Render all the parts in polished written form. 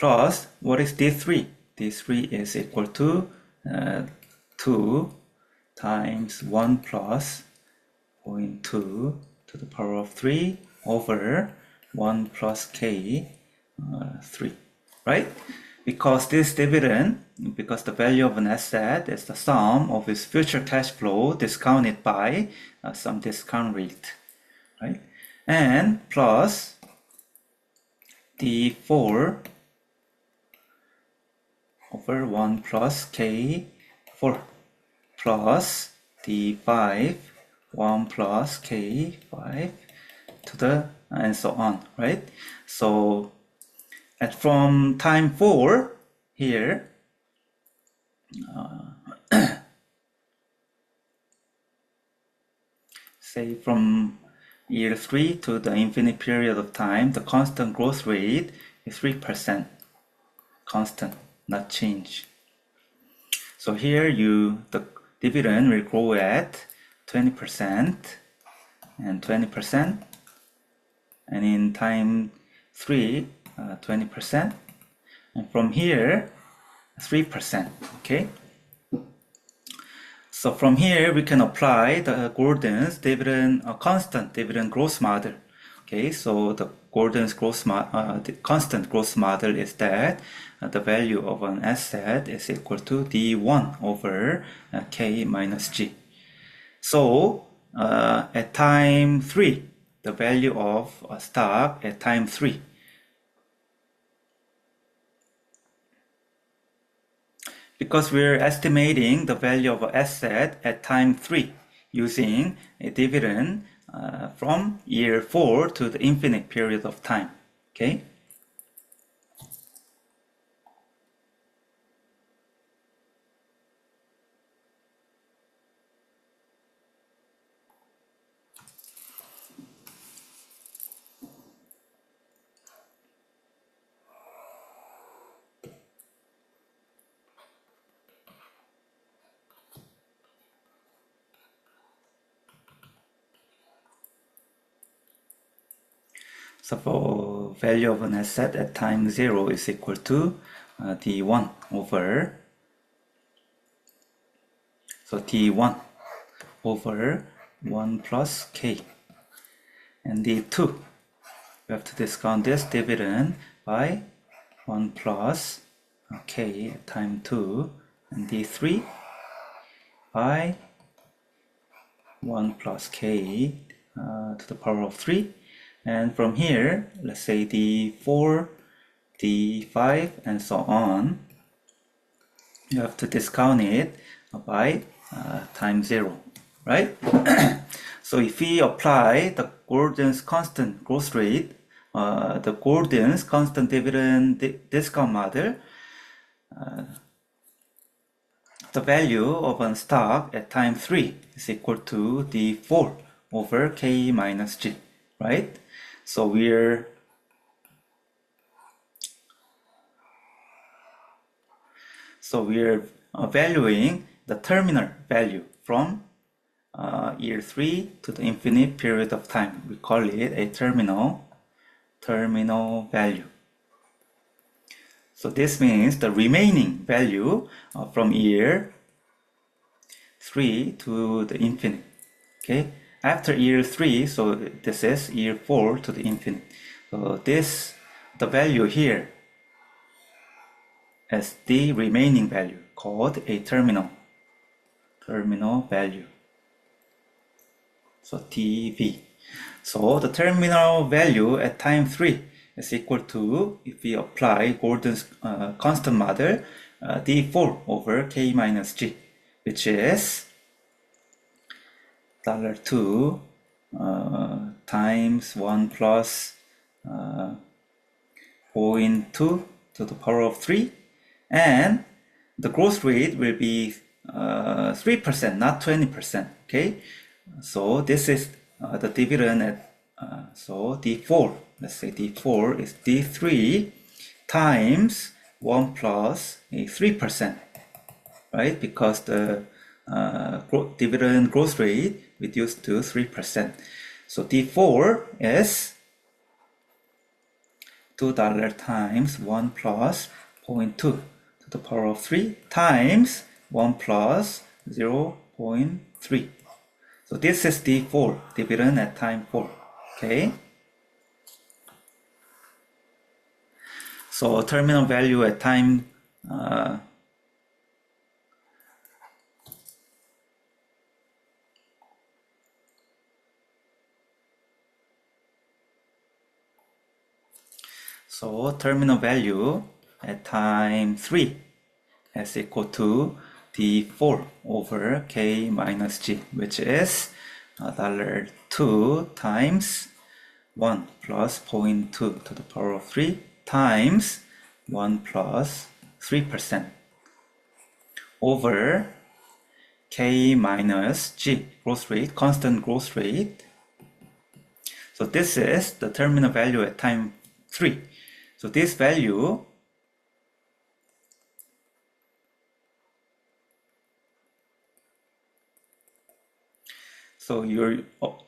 plus, what is D3? D3 is equal to 2 times 1 plus 0.2 to the power of 3 over 1 plus k 3, right? Because this dividend, because the value of an asset is the sum of its future cash flow discounted by some discount rate, right? And plus D4 over 1 plus K4 plus D5 1 plus K5 to the and so on, right? So from time 4 here, say from year 3 to the infinite period of time, the constant growth rate is 3%. Constant, not change. So here the dividend will grow at 20% and 20%, and in time 3, 20%, and from here 3%. Okay. So from here we can apply the Gordon's dividend constant dividend growth model. Okay, so the Gordon's the constant growth model is that the value of an asset is equal to D1 over K minus G. So at time 3, the value of a stock at time 3, because we're estimating the value of an asset at time 3 using a dividend from year 4 to the infinite period of time. Okay. So for value of an asset at time 0 is equal to D1 over, so D1 over 1 plus K, and D2, we have to discount this dividend by 1 plus K at time 2, and D3 by 1 plus K to the power of 3. And from here, let's say D4, D5, and so on, you have to discount it by time 0, right? So if we apply the Gordon's constant growth rate, the Gordon's constant dividend discount model, the value of a stock at time 3 is equal to D4 over K minus G, right? So we're valuing the terminal value from year 3 to the infinite period of time. We call it a terminal value. So this means the remaining value from year 3 to the infinite. Okay. After year 3, so this is year 4 to the infinite. So the value here is the remaining value called a terminal value. So TV. So the terminal value at time 3 is equal to, if we apply Gordon's constant model, D4 over K minus G, which is $2 times 1 plus 0.2 to the power of 3, and the growth rate will be 3%, not 20%. Okay, so this is the dividend at so D4. Let's say D4 is D3 times 1 plus a 3%, right? Because the dividend growth rate reduced to 3%. So D4 is $2 times 1 plus 0.2 to the power of 3 times 1 plus 0.3. So this is D4, dividend at time 4. Okay. So terminal value at time so terminal value at time 3 is equal to D4 over K minus G, which is $2 times 1 plus 0.2 to the power of 3 times 1 plus 3% over K minus G, growth rate, constant growth rate. So this is the terminal value at time 3. So this value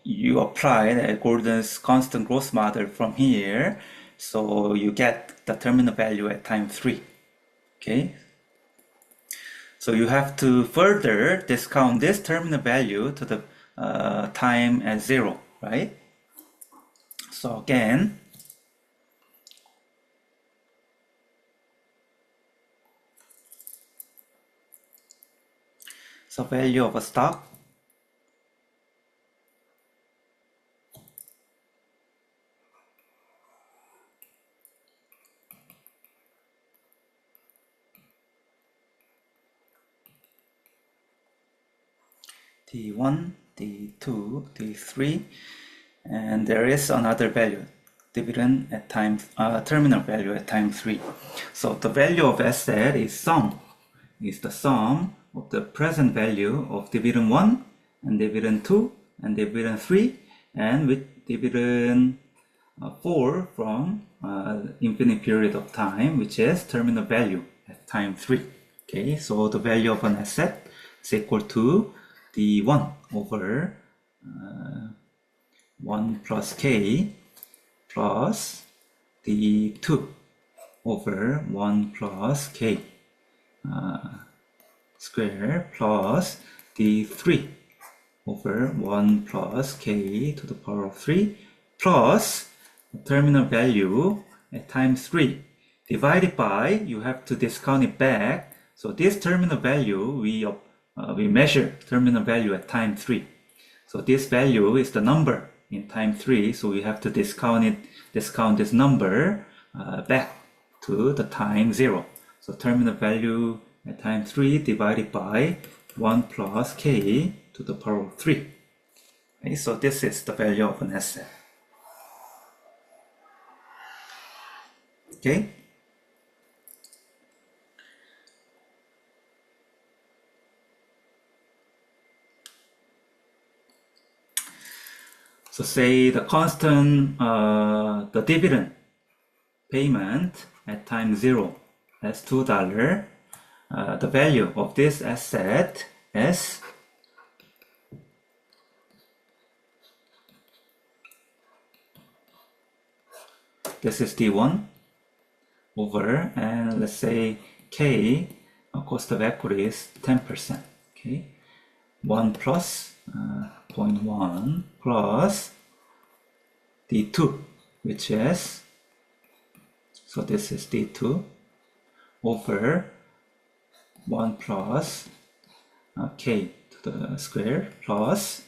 you apply the Gordon's constant growth model from here, so you get the terminal value at time 3. Okay, so you have to further discount this terminal value to the time at 0, right? So again, so value of a stock D1, D2, D3, and there is another value, dividend at time, terminal value at time 3. So the value of asset is the sum of the present value of dividend 1 and dividend 2 and dividend 3 and with dividend 4 from infinite period of time, which is terminal value at time 3. Okay, so the value of an asset is equal to D1 over 1 plus K plus D2 over 1 plus K square plus D3 over 1 plus K to the power of 3 plus terminal value at time 3 divided by, you have to discount it back. So this terminal value, we measure terminal value at time 3. So this value is the number in time 3. So we have to discount this number back to the time 0. So terminal value at time 3 divided by 1 plus K to the power of 3. Okay, so this is the value of an asset. Okay. So say the constant, the dividend payment at time 0 as $2. The value of this asset is this is D1 over, and let's say K, cost of equity is 10%. Okay, 1 plus 0.1 plus D2, which is, so this is D2 over 1 plus K to the square plus,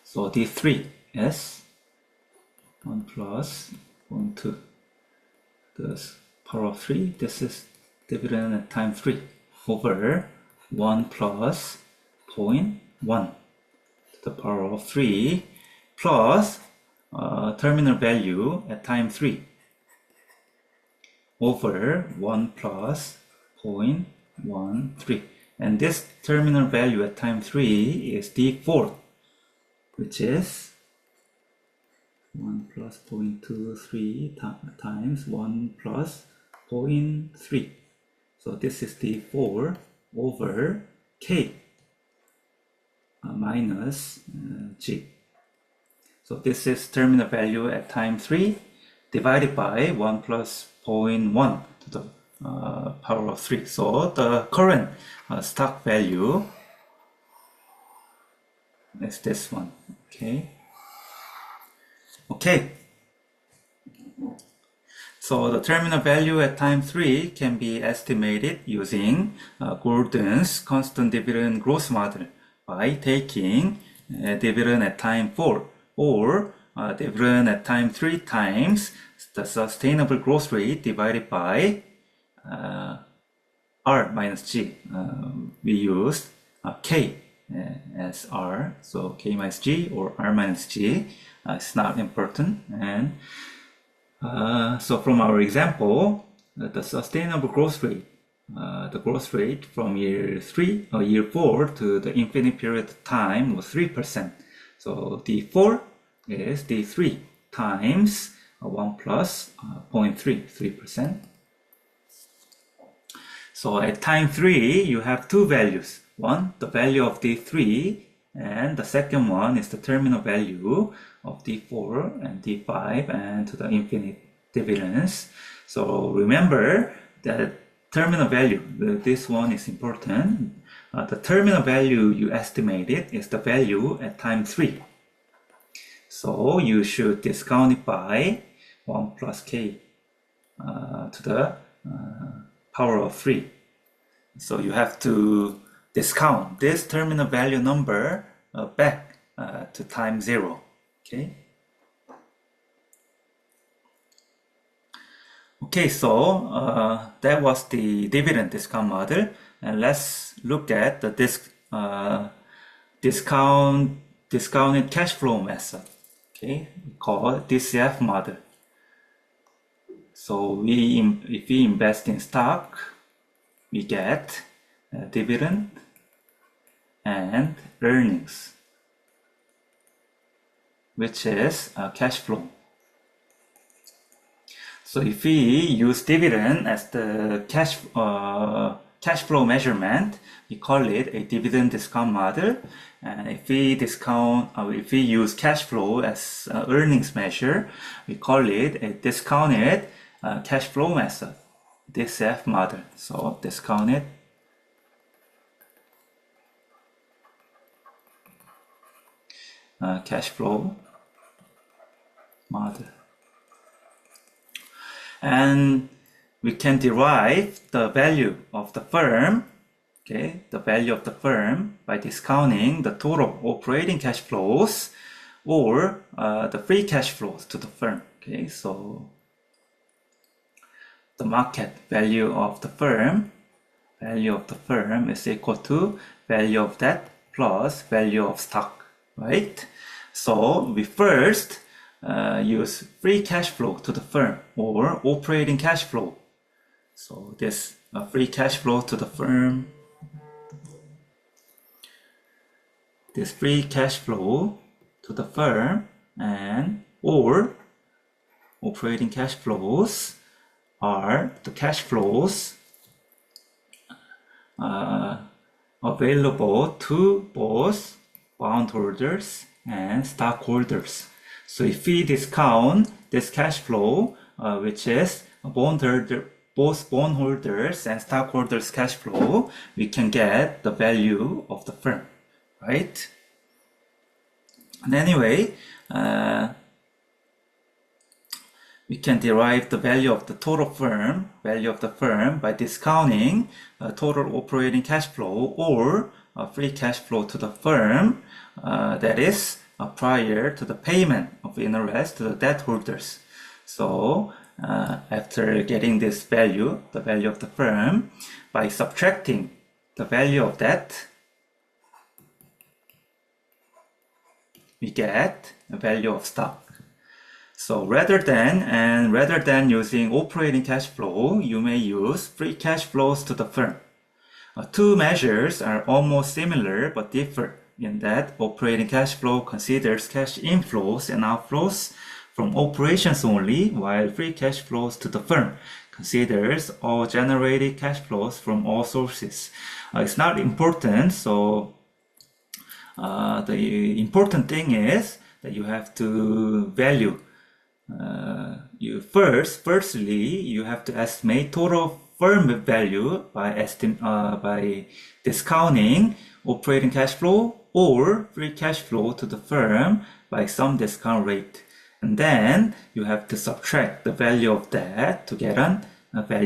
so D3 is 1 plus 0.2 the power of 3, this is dividend at time 3 over 1 plus 0.1 to the power of 3 plus terminal value at time 3 over 1 plus 0.13, and this terminal value at time 3 is D4, which is 1 plus 0.23 times 1 plus 0.3. So this is D4 over K minus G. So this is terminal value at time 3 divided by 1 plus 0.1 to the power of 3. So the current stock value is this one. Okay. So the terminal value at time 3 can be estimated using Gordon's constant dividend growth model by taking dividend at time 4 or dividend at time 3 times the sustainable growth rate divided by R minus G. We used K as R, so K minus G or R minus G. It's not important. And so from our example, the sustainable growth rate, the growth rate from year 4 to the infinite period of time was 3%. So D4 is D3 times 1 plus 0.3%. So at time 3, you have two values. One, the value of D3, and the second one is the terminal value of D4 and D5 and to the infinite dividends. So remember that terminal value, this one is important. The terminal value you estimated is the value at time 3. So you should discount it by 1 plus k to the power of 3. So you have to discount this terminal value number back to time 0. Okay, so that was the dividend discount model, and let's look at the discounted cash flow method. We call it DCF model. So if we invest in stock, we get dividend and earnings, which is cash flow. So if we use dividend as the cash flow measurement, we call it a dividend discount model. And if we use cash flow as earnings measure, we call it a discounted cash flow method, DCF model. So discounted cash flow model. And we can derive the value of the firm, the value of the firm by discounting the total operating cash flows or the free cash flows to the firm. So the market value of the firm is equal to value of debt plus value of stock, right? So we first use free cash flow to the firm or operating cash flow. So this free cash flow to the firm, this free cash flow to the firm and or operating cash flows are the cash flows available to both bondholders and stockholders. So if we discount this cash flow, which is both bondholders and stockholders cash flow, we can get the value of the firm, right? And anyway, we can derive the value of the total firm, by discounting total operating cash flow or free cash flow to the firm, that is prior to the payment of interest to the debt holders. So after getting this value, the value of the firm, by subtracting the value of debt, we get a value of stock. So rather than using operating cash flow, you may use free cash flows to the firm. Two measures are almost similar but differ in that operating cash flow considers cash inflows and outflows from operations only, while free cash flows to the firm considers all generated cash flows from all sources. It's not important, so the important thing is that you have to value. Firstly, you have to estimate total firm value by discounting operating cash flow or free cash flow to the firm by some discount rate. And then you have to subtract the value of that to get a value